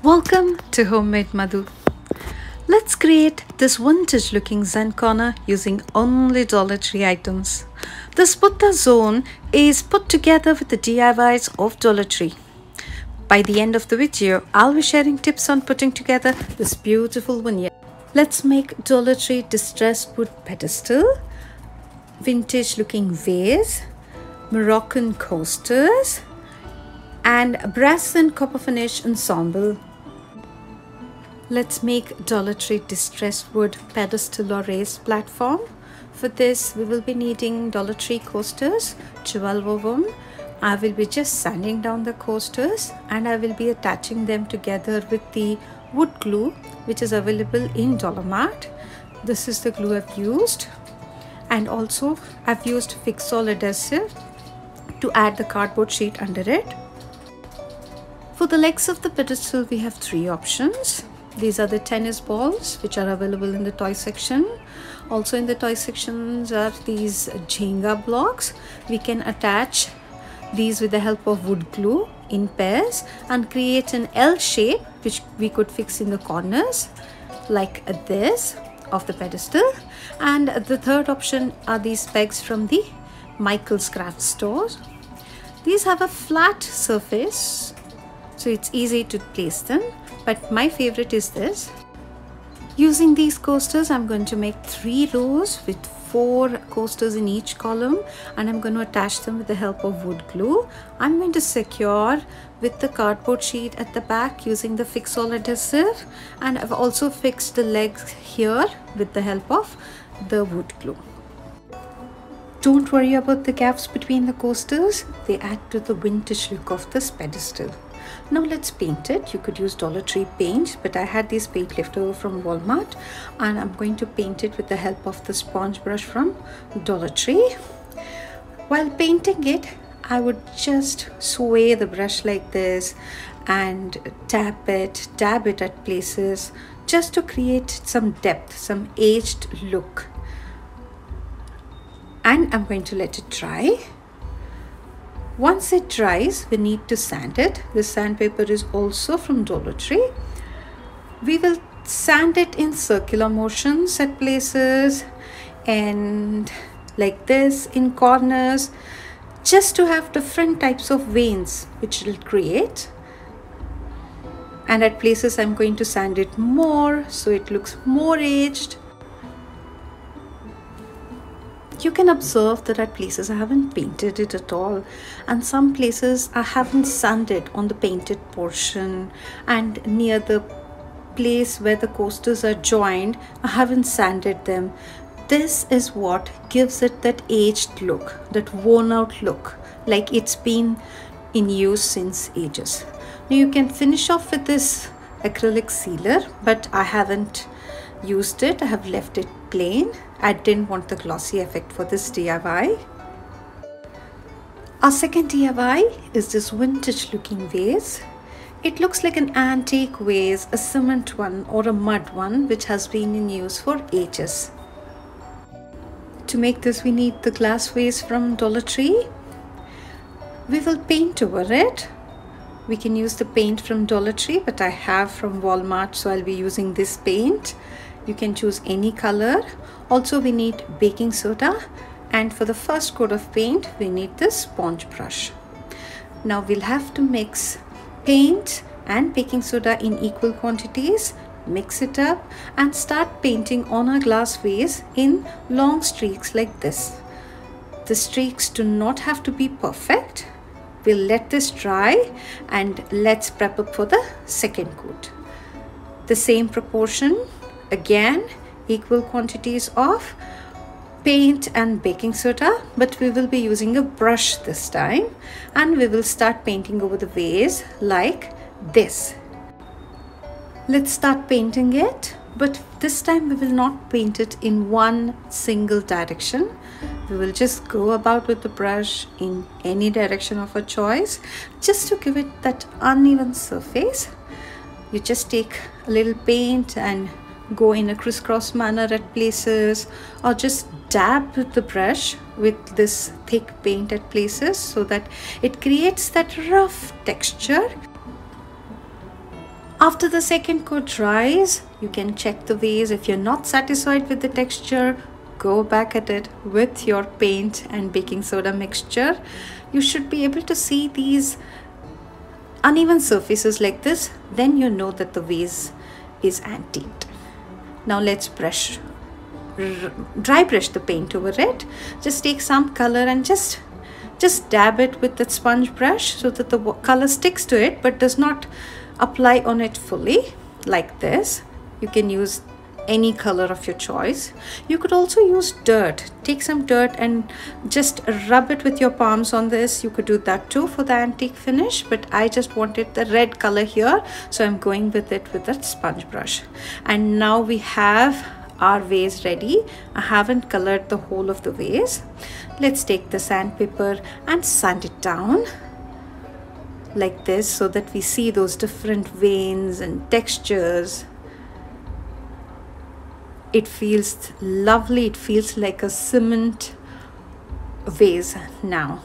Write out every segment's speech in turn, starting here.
Welcome to Homemade Madhu. Let's create this vintage looking Zen corner using only Dollar Tree items. This Buddha zone is put together with the DIYs of Dollar Tree. By the end of the video, I'll be sharing tips on putting together this beautiful vignette. Let's make Dollar Tree distressed wood pedestal, vintage looking vase, Moroccan coasters, and brass and copper finish ensemble. Let's make Dollar Tree distressed wood pedestal or raised platform. For this, we will be needing Dollar Tree coasters, 12 of them. I will be just sanding down the coasters and I will be attaching them together with the wood glue which is available in Dollar Mart. This is the glue I've used, and also I've used Fix-All adhesive to add the cardboard sheet under it. For the legs of the pedestal, we have three options. These are the tennis balls which are available in the toy section. Also in the toy sections are these Jenga blocks. We can attach these with the help of wood glue in pairs and create an L shape which we could fix in the corners like this of the pedestal. And the third option are these pegs from the Michael's craft store. These have a flat surface, so it's easy to place them, but my favorite is this. Using these coasters, I'm going to make 3 rows with 4 coasters in each column, and I'm going to attach them with the help of wood glue. I'm going to secure with the cardboard sheet at the back using the Fix-All adhesive, and I've also fixed the legs here with the help of the wood glue. Don't worry about the gaps between the coasters, they add to the vintage look of this pedestal. Now let's paint it. You could use Dollar Tree paint, but I had this paint left over from Walmart, and I'm going to paint it with the help of the sponge brush from Dollar Tree. While painting it, I would just sway the brush like this and dab it at places just to create some depth, some aged look. And I'm going to let it dry. Once it dries, we need to sand it. The sandpaper is also from Dollar Tree. We will sand it in circular motions at places and like this in corners, just to have different types of veins which it will create. And at places I'm going to sand it more so it looks more aged. You can observe that at places I haven't painted it at all, and some places I haven't sanded on the painted portion, and near the place where the coasters are joined I haven't sanded them. This is what gives it that aged look, that worn out look, like it's been in use since ages. Now you can finish off with this acrylic sealer, but I haven't used it. I have left it plain. I didn't want the glossy effect for this DIY. Our second DIY is this vintage looking vase. It looks like an antique vase, a cement one or a mud one which has been in use for ages. To make this, we need the glass vase from Dollar Tree. We will paint over it. We can use the paint from Dollar Tree, but I have from Walmart, so I'll be using this paint. You can choose any color. Also, we need baking soda, and for the first coat of paint we need this sponge brush. Now we'll have to mix paint and baking soda in equal quantities, mix it up and start painting on our glass vase in long streaks like this. The streaks do not have to be perfect. We'll let this dry and let's prep up for the second coat. The same proportion, again equal quantities of paint and baking soda, but we will be using a brush this time, and we will start painting over the vase like this. Let's start painting it, but this time we will not paint it in one single direction. We will just go about with the brush in any direction of our choice, just to give it that uneven surface. You just take a little paint and go in a crisscross manner at places, or just dab with the brush with this thick paint at places so that it creates that rough texture. After the second coat dries, you can check the vase. If you're not satisfied with the texture, go back at it with your paint and baking soda mixture. You should be able to see these uneven surfaces like this. Then you know that the vase is antiqued. Now let's dry brush the paint over it. Just take some color and just dab it with the sponge brush so that the color sticks to it but does not apply on it fully, like this. You can use any color of your choice. You could also use dirt. Take some dirt and just rub it with your palms on this. You could do that too for the antique finish, but I just wanted the red color here, so I'm going with it with that sponge brush. And now we have our vase ready. I haven't colored the whole of the vase. Let's take the sandpaper and sand it down like this so that we see those different veins and textures. It feels lovely. It feels like a cement vase now.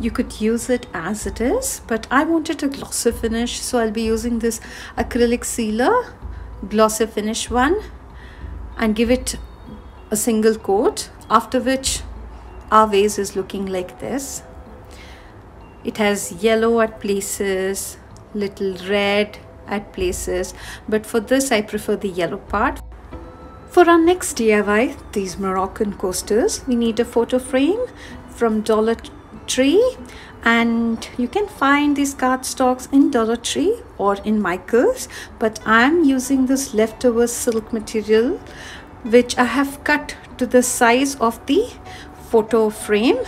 You could use it as it is, but I wanted a glossy finish, so I'll be using this acrylic sealer, glossy finish one, and give it a single coat, after which our vase is looking like this. It has yellow at places, little red at places, but for this I prefer the yellow part. For our next DIY, these Moroccan coasters, we need a photo frame from Dollar Tree, and you can find these cardstocks in Dollar Tree or in Michael's, but I'm using this leftover silk material which I have cut to the size of the photo frame,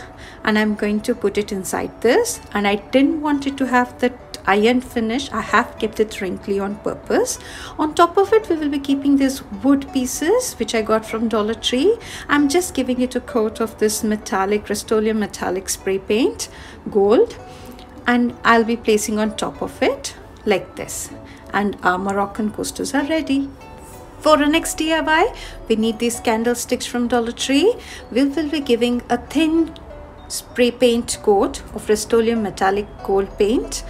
and I'm going to put it inside this. And I didn't want it to have that iron finish. I have kept it wrinkly on purpose. On top of it, we will be keeping these wood pieces which I got from Dollar Tree. I'm just giving it a coat of this metallic, Rust-Oleum metallic spray paint, gold, and I'll be placing on top of it like this. And our Moroccan coasters are ready. For our next DIY, we need these candlesticks from Dollar Tree. We will be giving a thin spray paint coat of Rust-Oleum metallic gold paint,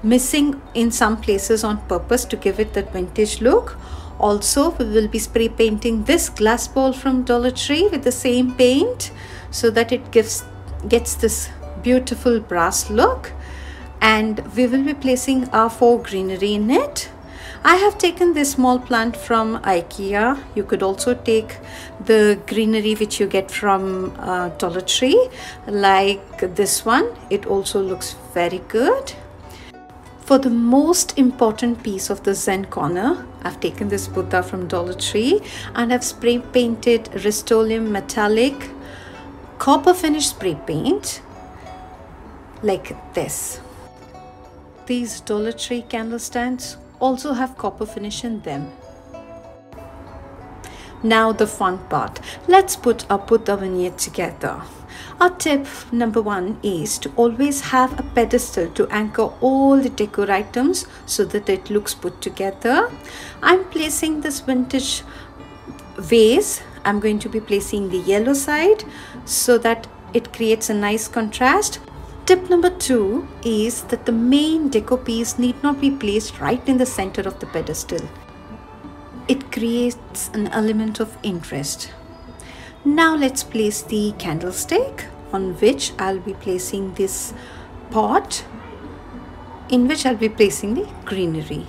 missing in some places on purpose to give it that vintage look. Also, we will be spray painting this glass bowl from Dollar Tree with the same paint so that it gets this beautiful brass look. And we will be placing our faux greenery in it. I have taken this small plant from IKEA. You could also take the greenery which you get from Dollar Tree, like this one. It also looks very good. For the most important piece of the Zen corner, I've taken this Buddha from Dollar Tree and I've spray painted Rust-Oleum metallic copper finish spray paint like this. These Dollar Tree candle stands also have copper finish in them. Now the fun part. Let's put our Buddha vignette together. Our tip number 1 is to always have a pedestal to anchor all the decor items so that it looks put together. I'm placing this vintage vase. I'm going to be placing the yellow side so that it creates a nice contrast. Tip number 2 is that the main decor piece need not be placed right in the center of the pedestal. It creates an element of interest. Now let's place the candlestick on which I'll be placing this pot in which I'll be placing the greenery.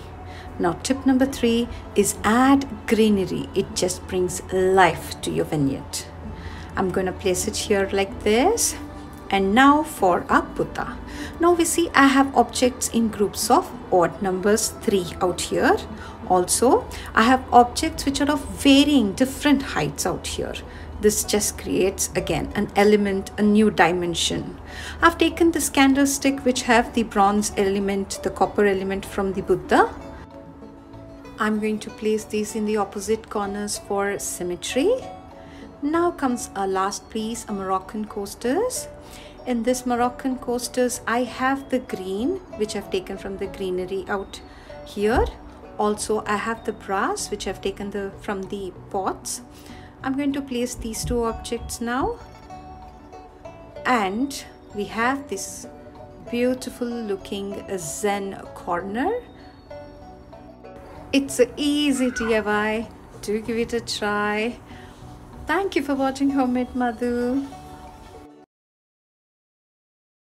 Now tip number 3 is add greenery. It just brings life to your vignette. I'm going to place it here like this. And now for our Buddha. Now we see I have objects in groups of odd numbers 3 out here. Also, I have objects which are of varying different heights out here. This just creates again an element, a new dimension. I've taken this candlestick which have the bronze element, the copper element from the Buddha. I'm going to place these in the opposite corners for symmetry. Now comes our last piece, a Moroccan coasters. In this Moroccan coasters, I have the green, which I've taken from the greenery out here. Also, I have the brass, which I've taken from the pots. I'm going to place these 2 objects now. And we have this beautiful looking Zen corner. It's an easy DIY. Do give it a try. Thank you for watching Homemade Madhu.